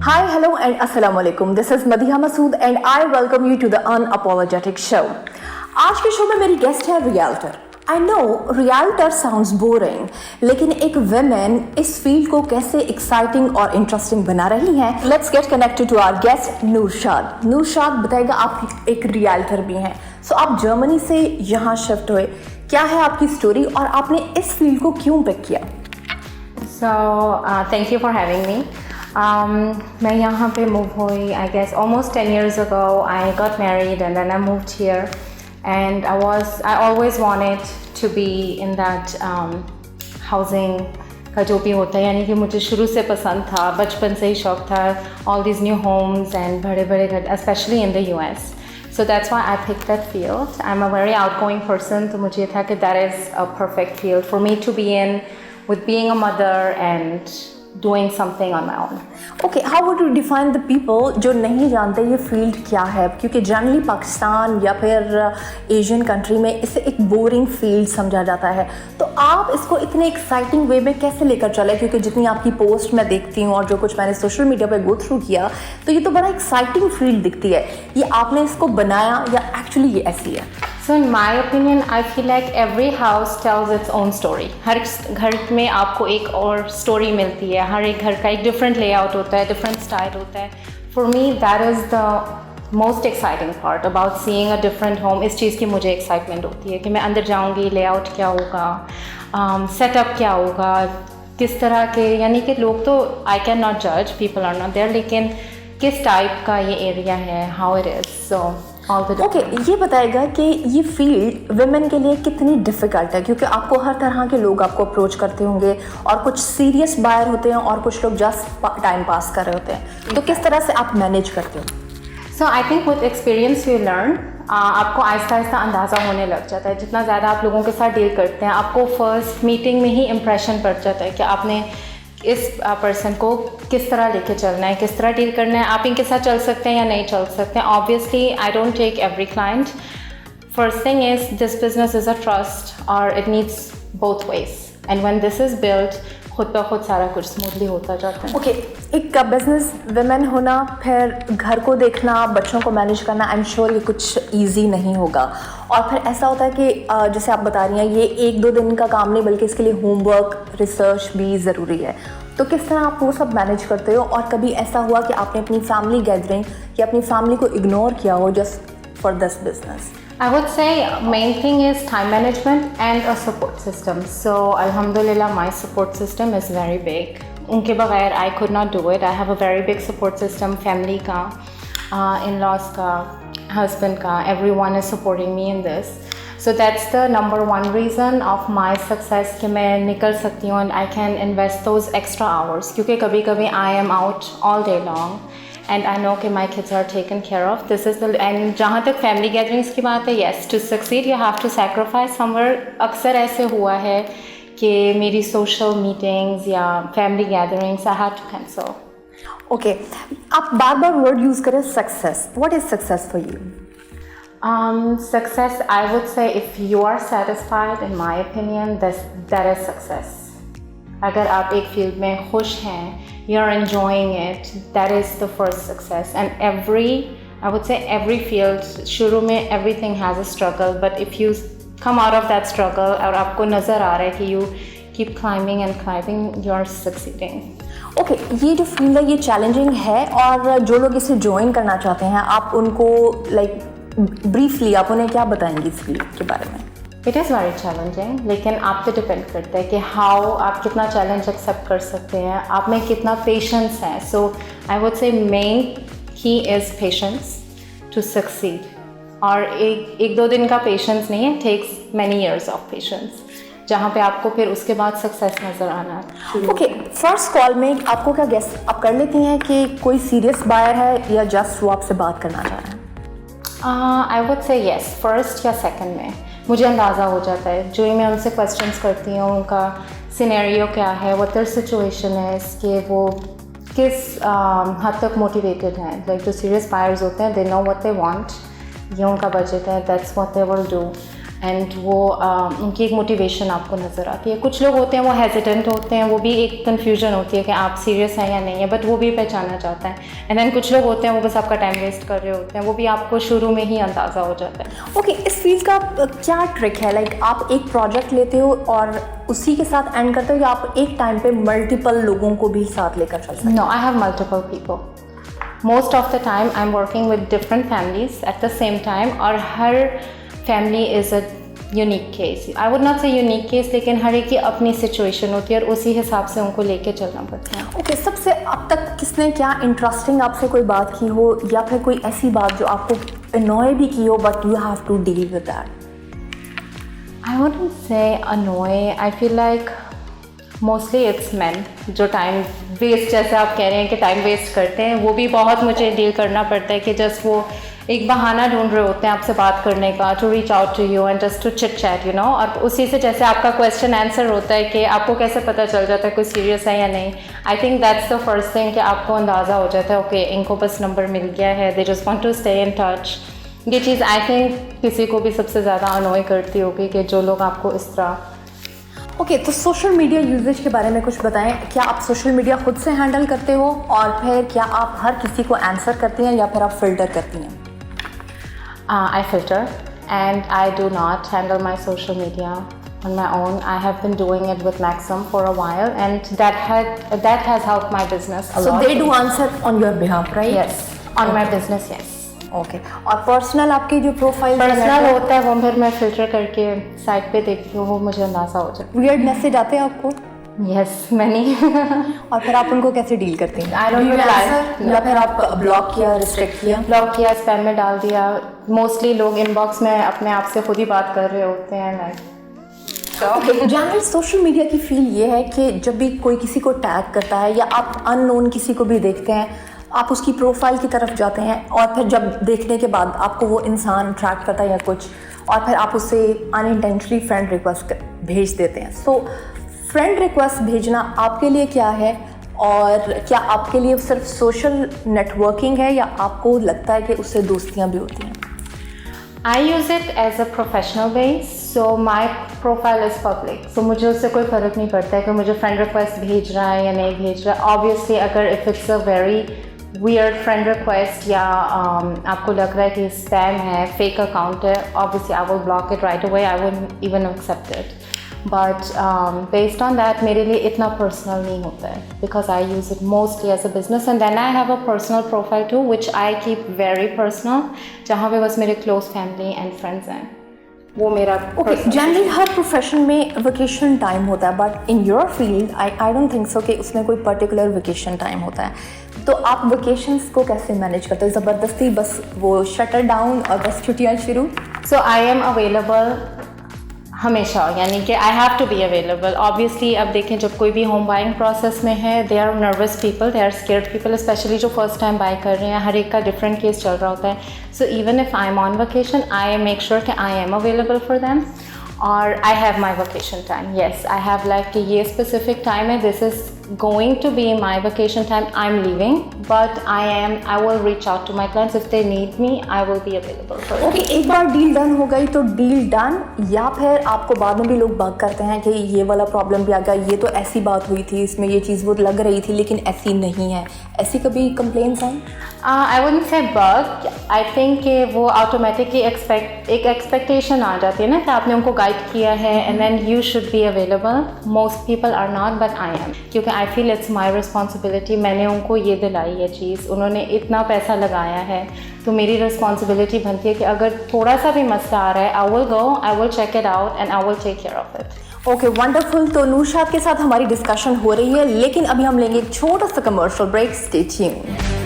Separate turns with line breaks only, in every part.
Hi, hello, and assalamu alaikum. This is Madiha Masood, and I welcome you to the Unapologetic Show. आज के show में मेरी guest है realtor. I know realtor sounds boring, लेकिन एक women इस field को कैसे एक्साइटिंग और इंटरेस्टिंग बना रही हैं. Let's get connected to our guest Nurshad. Nurshad बताएगा आप एक रियल्टर भी हैं. सो आप जर्मनी से यहाँ शिफ्ट हुए, क्या है आपकी स्टोरी और आपने इस फील्ड को क्यों पिक किया?
So thank you for having me. मैं यहाँ पे मूव हुई I guess almost 10 years ago. I got married and then I moved here, and I always wanted to be in that housing का जो भी होता है, यानी कि मुझे शुरू से पसंद था, बचपन से ही शौक था, all these new homes and बड़े बड़े घर, especially in the US. So that's why I picked that field. I'm a very outgoing person, तो मुझे था कि that is a perfect field for me to be in, with being a mother and doing something on my own.
Okay, how would you define the people जो नहीं जानते ये field क्या है? क्योंकि जनरली पाकिस्तान या फिर एशियन कंट्री में इसे एक बोरिंग फील्ड समझा जाता है, तो आप इसको इतने एक्साइटिंग वे में कैसे लेकर चले? क्योंकि जितनी आपकी पोस्ट मैं देखती हूँ और जो कुछ मैंने सोशल मीडिया पे गो थ्रू किया, तो ये तो बड़ा एक्साइटिंग फील्ड दिखती है. ये आपने इसको बनाया या एक्चुअली ये ऐसी है?
So in my opinion, I feel like every house tells its own story. हर घर में आपको एक और स्टोरी मिलती है. हर एक घर का एक डिफरेंट लेआउट होता है, डिफरेंट स्टाइल होता है. For me, that is the most exciting part about seeing a different home. इस चीज़ की मुझे एक्साइटमेंट होती है कि मैं अंदर जाऊँगी, लेआउट क्या होगा, सेटअप क्या होगा, किस तरह के, यानी कि लोग तो I cannot judge, people are not there, लेकिन किस टाइप का ये एरिया है, how it is. So
okay, ये बताएगा कि ये फील्ड वुमेन के लिए कितनी डिफ़िकल्ट है, क्योंकि आपको हर तरह के लोग आपको अप्रोच करते होंगे और कुछ सीरियस बायर होते हैं और कुछ लोग जस्ट टाइम पास कर रहे होते हैं, तो किस तरह से आप मैनेज करते हो?
So I think with experience you learn. आपको आहिस्ता आहिस्ता अंदाज़ा होने लग जाता है. जितना ज़्यादा आप लोगों के साथ डील करते हैं, आपको फर्स्ट मीटिंग में ही इम्प्रेशन पड़ जाता है कि आपने इस पर्सन को किस तरह लेके चलना है, किस तरह डील करना है, आप इनके साथ चल सकते हैं या नहीं चल सकते हैं. Obviously I don't take every client. First thing is this business is a trust और it needs both ways, and when this is built, खुद ब खुद सारा कुछ स्मूथली होता जाता है.
ओके, एक बिजनेस वुमेन होना, फिर घर को देखना, बच्चों को मैनेज करना, आई एम श्योर ये कुछ ईजी नहीं होगा. और फिर ऐसा होता है कि जैसे आप बता रही हैं, ये 1-2 दिन का काम नहीं, बल्कि इसके लिए होमवर्क, रिसर्च भी ज़रूरी है. तो किस तरह आप वो सब मैनेज करते हो? और कभी ऐसा हुआ कि आपने अपनी फैमिली गैदरिंग या अपनी फैमिली को इग्नोर किया हो just for this business?
I would say main thing is time management and a support system. So alhamdulillah, my support system is very big. उनके बगैर I could not do it. I have a very big support system. Family का, in-laws का, husband का, everyone is supporting me in this. So that's the number one reason of my success कि मैं निकल सकती हूँ and I can invest those extra hours. क्योंकि कभी कभी I am out all day long. And I know कि my kids are taken care of. This is the, and जहाँ तक family gatherings की बात है, yes, to succeed you have to sacrifice somewhere. अक्सर ऐसे हुआ है कि मेरी social meetings या family gatherings I had to cancel.
Okay, आप बार बार word use करें success. What is success for you?
Success, I would say, if you are satisfied, in my opinion, that is success. अगर आप एक field में खुश हैं, you're enjoying it, that is the first success. And I would say every field, शुरू में everything has a struggle, but if you come out of that struggle और आपको नज़र आ रहा है कि you keep climbing and climbing, you're succeeding.
Okay, ये जो फील्ड है ये चैलेंजिंग है, और जो लोग इसे ज्वाइन करना चाहते हैं, आप उनको लाइक ब्रीफली आप उन्हें क्या बताएंगे इस फील्ड के बारे में?
इट इज़ वेरी चैलेंजिंग, लेकिन आप पे डिपेंड करता है कि हाउ आप कितना चैलेंज एक्सेप्ट कर सकते हैं, आप में कितना पेशेंस है. So I would say main key is patience to succeed. और एक 2 दिन का पेशेंस नहीं है, takes many years of patience, जहाँ पे आपको फिर उसके बाद सक्सेस नज़र आना है.
ओके, फर्स्ट कॉल में आपको क्या गेस आप कर लेती हैं कि कोई सीरियस बायर है या जस्ट वो आपसे बात करना चाह रहा है?
आई वुड से येस, फर्स्ट या सेकंड में मुझे अंदाज़ा हो जाता है. जो ही मैं उनसे क्वेश्चंस करती हूँ, उनका सिनेरियो क्या है, व्हाट देयर सिचुएशन है, कि वो किस हद तक मोटिवेटेड हैं. लाइक जो सीरियस बायर्स होते हैं, they know what they want, ये उनका बजट है, that's what they will do. And वो उनकी एक मोटिवेशन आपको नज़र आती है. कुछ लोग होते हैं वो हेजिटेंट होते हैं, वो भी एक कन्फ्यूजन होती है कि आप सीरियस हैं या नहीं है, बट वो भी पहचाना चाहता है. एंड देन कुछ लोग होते हैं वो बस आपका टाइम वेस्ट कर रहे होते हैं, वो भी आपको शुरू में ही अंदाज़ा हो जाता है.
ओके, इस फील्ड का क्या ट्रिक है? लाइक आप एक प्रोजेक्ट लेते हो और उसी के साथ एंड करते हो, या आप एक टाइम पे मल्टीपल लोगों को भी साथ लेकर चल सकते हो?
No, I have multiple people. Most of the time I'm working with different families at the same time, और हर family is a unique case. I would not say unique case, लेकिन हर एक की अपनी situation होती है और उसी हिसाब से उनको लेके चलना पड़ता है.
ओके, सबसे अब तक किसने क्या इंटरेस्टिंग आपसे कोई बात की हो, या फिर कोई ऐसी बात जो आपको annoy भी की हो but you have to deal with that?
I wouldn't say annoy. I feel like mostly it's men जो टाइम वेस्ट, जैसे आप कह रहे हैं कि टाइम वेस्ट करते हैं, वो भी बहुत मुझे डील करना पड़ता है कि जस्ट वो एक बहाना ढूंढ रहे होते हैं आपसे बात करने का, to reach out to you and just to chit chat you know. और उसी से जैसे आपका क्वेश्चन आंसर होता है कि आपको कैसे पता चल जाता है कोई सीरियस है या नहीं. I think that's the first thing कि आपको अंदाज़ा हो जाता है ओके इनको बस नंबर मिल गया है, they just want to stay in touch. ये चीज़ आई थिंक किसी को भी सबसे ज़्यादा अनॉय करती होगी कि जो लोग आपको इस तरह.
ओके, तो सोशल मीडिया यूजेज के बारे में कुछ बताएं. क्या आप सोशल मीडिया खुद से हैंडल करते हो, और फिर क्या आप हर किसी को आंसर करती हैं या फिर आप फिल्टर करती हैं?
I filter and I do not handle my social media on my own. I have been doing it with Maxim for a while, and that has helped my business a lot.
So they do answer on your behalf, right?
Yes, on my business, yes.
Okay, और personal आपके जो profile
personal होता है वो फिर मैं filter करके site पे देखती हूँ, वो मुझे अंदाज़ा हो जाता है.
वियर्ड मैसेज आते हैं आपको?
Yes, many.
और फिर आप उनको कैसे डील करती हैं?
आई डोंट रिप्लाई,
या फिर आप ब्लॉक किया, रिस्ट्रिक्ट किया?
ब्लॉक किया, स्पैम में डाल दिया. मोस्टली लोग इनबॉक्स में अपने आप से खुद ही बात कर रहे होते हैं. लाइक
जनरल सोशल मीडिया की फील ये है कि जब भी कोई किसी को टैग करता है या आप अननोन किसी को भी देखते हैं, आप उसकी प्रोफाइल की तरफ जाते हैं और फिर जब देखने के बाद आपको वो इंसान ट्रैक करता है या कुछ, और फिर आप उससे अनइंटेंशनली फ्रेंड रिक्वेस्ट भेज देते हैं. सो फ्रेंड रिक्वेस्ट भेजना आपके लिए क्या है, और क्या आपके लिए सिर्फ सोशल नेटवर्किंग है या आपको लगता है कि उससे दोस्तियाँ भी होती हैं?
I use it as a professional base, so my profile is public. So मुझे उससे कोई फ़र्क नहीं पड़ता है कि मुझे friend request भेज रहा है या नहीं भेज रहा है. Obviously अगर if it's a very weird friend request या आपको लग रहा है कि spam है, fake account है, obviously I will block it right away. I wouldn't even accept it. But based on that मेरे लिए इतना personal नहीं होता है, because I use it mostly as a business, and then I have a personal profile too which I keep very personal, जहाँ पे बस मेरे close family and friends हैं, वो मेरा
जनरली हर प्रोफेशन में वेकेशन टाइम होता है, but in your field I don't think so कि उसमें कोई पर्टिकुलर वेकेशन टाइम होता है. तो आप वेकेशंस को कैसे मैनेज करते हो? ज़बरदस्ती बस वो शटर डाउन और बस छुट्टियाँ शुरू?
So I am available हमेशा, यानी कि I have to be available. Obviously अब देखें जब कोई भी होम बाइंग प्रोसेस में है, they are nervous people, they are scared people, especially जो फर्स्ट टाइम बाय कर रहे हैं. हर एक का डिफरेंट केस चल रहा होता है. So even if I am on vacation I make sure कि I am available for them, और I have my vacation time. Yes, I have like कि ये स्पेसिफिक टाइम है, this is going to be my vacation time, I'm leaving, but I will reach out to my clients if they need me. I will be available for them.
Okay, एक बार deal done हो गई तो deal done, या फिर आपको बाद में भी लोग बात करते हैं कि ये वाला प्रॉब्लम भी आ गया, ये तो ऐसी बात हुई थी, इसमें ये चीज़ वो लग रही थी लेकिन ऐसी नहीं है, ऐसी कभी कंप्लेंट्स हैं?
I wouldn't say bug, I think कि वो ऑटोमेटिकली एक एक्सपेक्टेशन आ जाती है ना कि आपने उनको गाइड किया है and then you should be available. Most people are not, but I am, क्योंकि I feel it's my responsibility. मैंने उनको ये दिलाई है चीज़, उन्होंने इतना पैसा लगाया है, तो मेरी रिस्पॉन्सिबिलिटी बनती है कि अगर थोड़ा सा भी मसला आ रहा है, I will go, I will check it out and I will take care of it.
Okay, wonderful. तो नूरशाद के साथ हमारी डिस्कशन हो रही है, लेकिन अभी हम लेंगे एक छोटा सा commercial break. Stay tuned.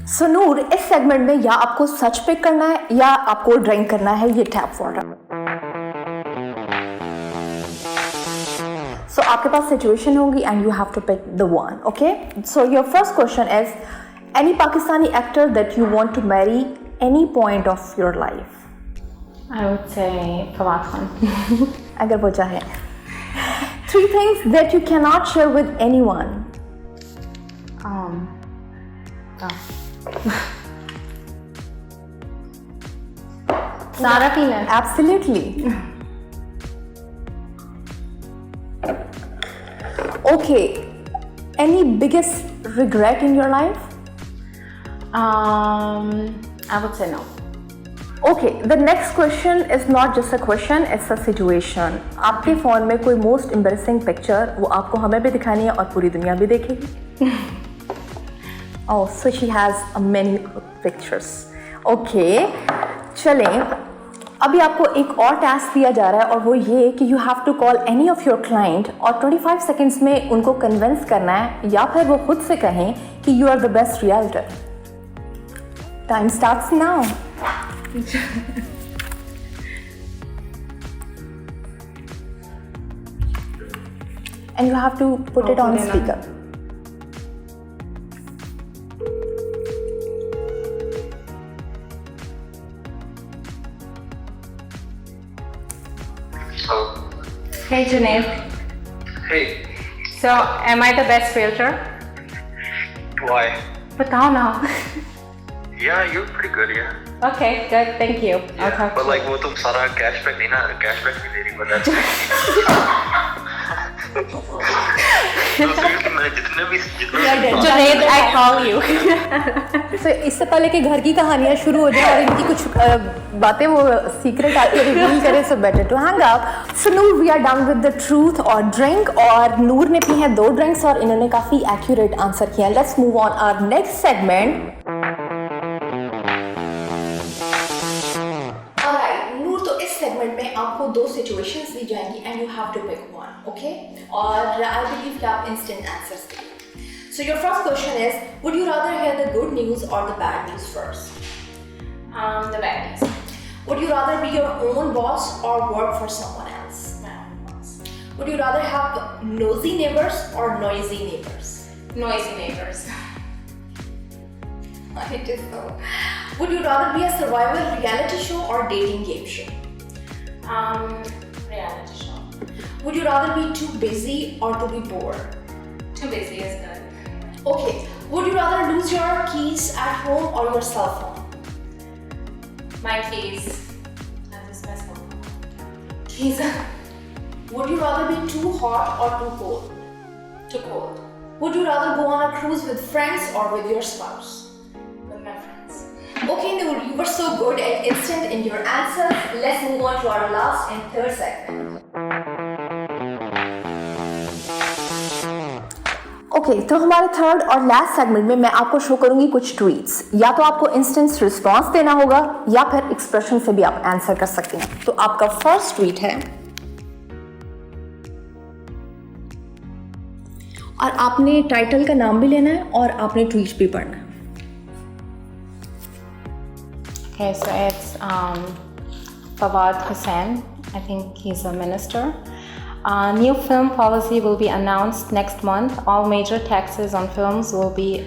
So Noor, इस सेगमेंट में या आपको सच पिक करना है या आपको ड्राइंग करना है ये टैप फॉर. सो आपके पास सिचुएशन होगी and you have to pick the one. Okay, so your first question is any Pakistani actor that you want to marry any point of your life?
I would say Fawad Khan.
अगर वो चाहे. 3 things that you cannot share with anyone.
Sara peanut.
Absolutely. Okay. Any biggest regret in your life?
I would say no.
Okay, the next question is not just a question, it's a situation. आपके phone में कोई most embarrassing picture वो आपको हमें भी दिखानी है और पूरी दुनिया भी देखेगी? Oh, so she has many pictures. Okay, चलें. अभी आपको एक और टास्क दिया जा रहा है और वो ये कि you have to call any of your client और 25 seconds में उनको convince करना है या फिर वो खुद से कहें कि you are the best realtor. Time starts now. And you have to put it on speaker.
Oh,
Hey Junaid.
hey,
So, am I the best realtor?
why?
बताओ ना.
Yeah, you're pretty good, yeah.
Okay, good. Thank you. I'll
Yeah,
talk
but
to
like
you.
वो तुम सारा cashback नहीं ना cashback भी दे रही but that's तो seriously मैंने जितने
Junaid, I call you.
So, इससे पहले कि घर की कहानियाँ शुरू हो जाए और इनकी कुछ बातें वो सीक्रेट आके रिवील करे, so better to hang up. So Noor, we are done with the truth or drink और नूर ने पी हैं 2 drinks और इन्होंने काफ़ी accurate आंसर किया. Let's move on our next segment. Alright, नूर तो इस segment में आपको 2 situations दी जाएंगी and you have to pick one, okay? और I believe कि आप instant answers देंगे. So your first question is, would you rather hear the good news or the bad news first?
The bad news.
Would you rather be your own boss or work for someone else?
My own boss.
Would you rather have nosy neighbors or noisy neighbors?
Noisy neighbors.
It is so. Would you rather be a survival reality show or dating game show?
Reality show.
Would you rather be too busy or to be bored?
Too busy is good.
Okay. Would you rather lose your keys at home or your cell phone?
My keys. I just mess up.
Keys. Would you rather be too hot or too cold?
Too cold.
Would you rather go on a cruise with friends or with your spouse?
With my friends.
Okay, Noor, you were so good and instant in your answers. Let's move on to our last and third segment. Okay, तो हमारे third और last segment में मैं आपको show करूंगी कुछ tweets. या तो आपको इंस्टेंट रिस्पांस देना होगा या फिर एक्सप्रेशन से भी आप आंसर कर सकते हैं. तो आपका फर्स्ट ट्वीट है और आपने टाइटल का नाम भी लेना है और आपने ट्वीट भी पढ़ना है.
Okay, so it's Fawad Hussain. I think he's a minister. New film policy will be announced next month. All major taxes on films will be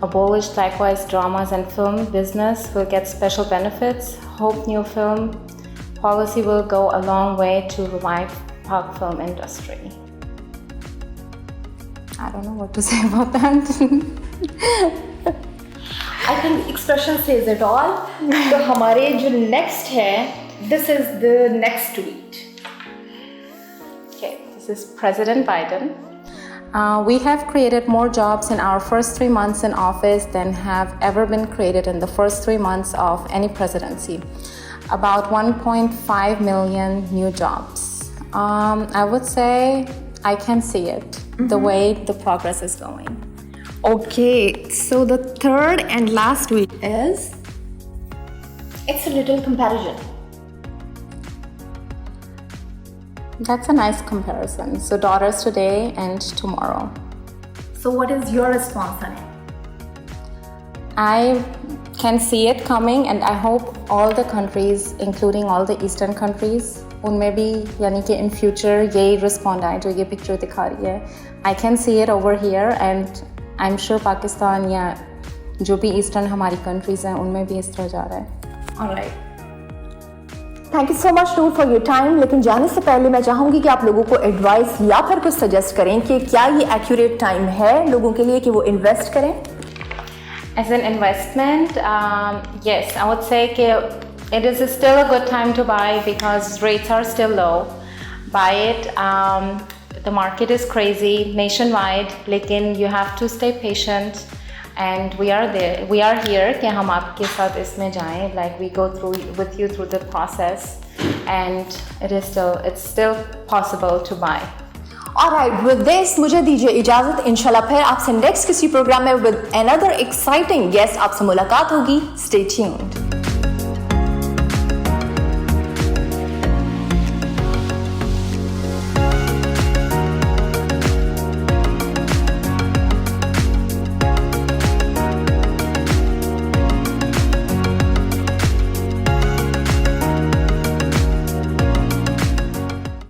abolished. Likewise, dramas and film business will get special benefits. Hope new film policy will go a long way to revive Pak film industry. I don't know what to say about that.
I think expression says it all. तो हमारे जो next है, this is the next tweet.
Okay, this is President Biden. We have created more jobs in our first 3 months in office than have ever been created in the first 3 months of any presidency. About 1.5 million new jobs. I would say I can see it, the way the progress is going.
Okay, so the third and last tweet is, it's a little comparison.
That's a nice comparison. So daughters today and tomorrow.
So what is your response on it?
I can see it coming and I hope all the countries, including all the eastern countries, उनमें भी यानी कि in future यही respond आए जो ये picture दिखा रही है. I can see it over here and I'm sure Pakistan या जो भी ईस्टर्न हमारी कंट्रीज हैं उनमें भी इस तरह जा रहा है.
Alright. Thank you so much Noor for your time. लेकिन जाने से पहले मैं चाहूंगी कि आप लोगों को एडवाइस या फिर कुछ सजेस्ट करें कि क्या ये एक्यूरेट टाइम है लोगों के लिए कि वो इन्वेस्ट करें।
As an investment, yes, I would say it is still a good time to buy because rates are still low. Buy it. The market is crazy nationwide, लेकिन you have to stay patient. And we are there. We are here कि हम आपके साथ इसमें जाएं. Like we go through with you through the process, and it's still possible to buy.
Alright, with this मुझे दीजिए इजाजत। इंशाल्लाह फिर आपसे नेक्स्ट किसी प्रोग्राम में with another exciting guest आपसे मुलाकात होगी। Stay tuned.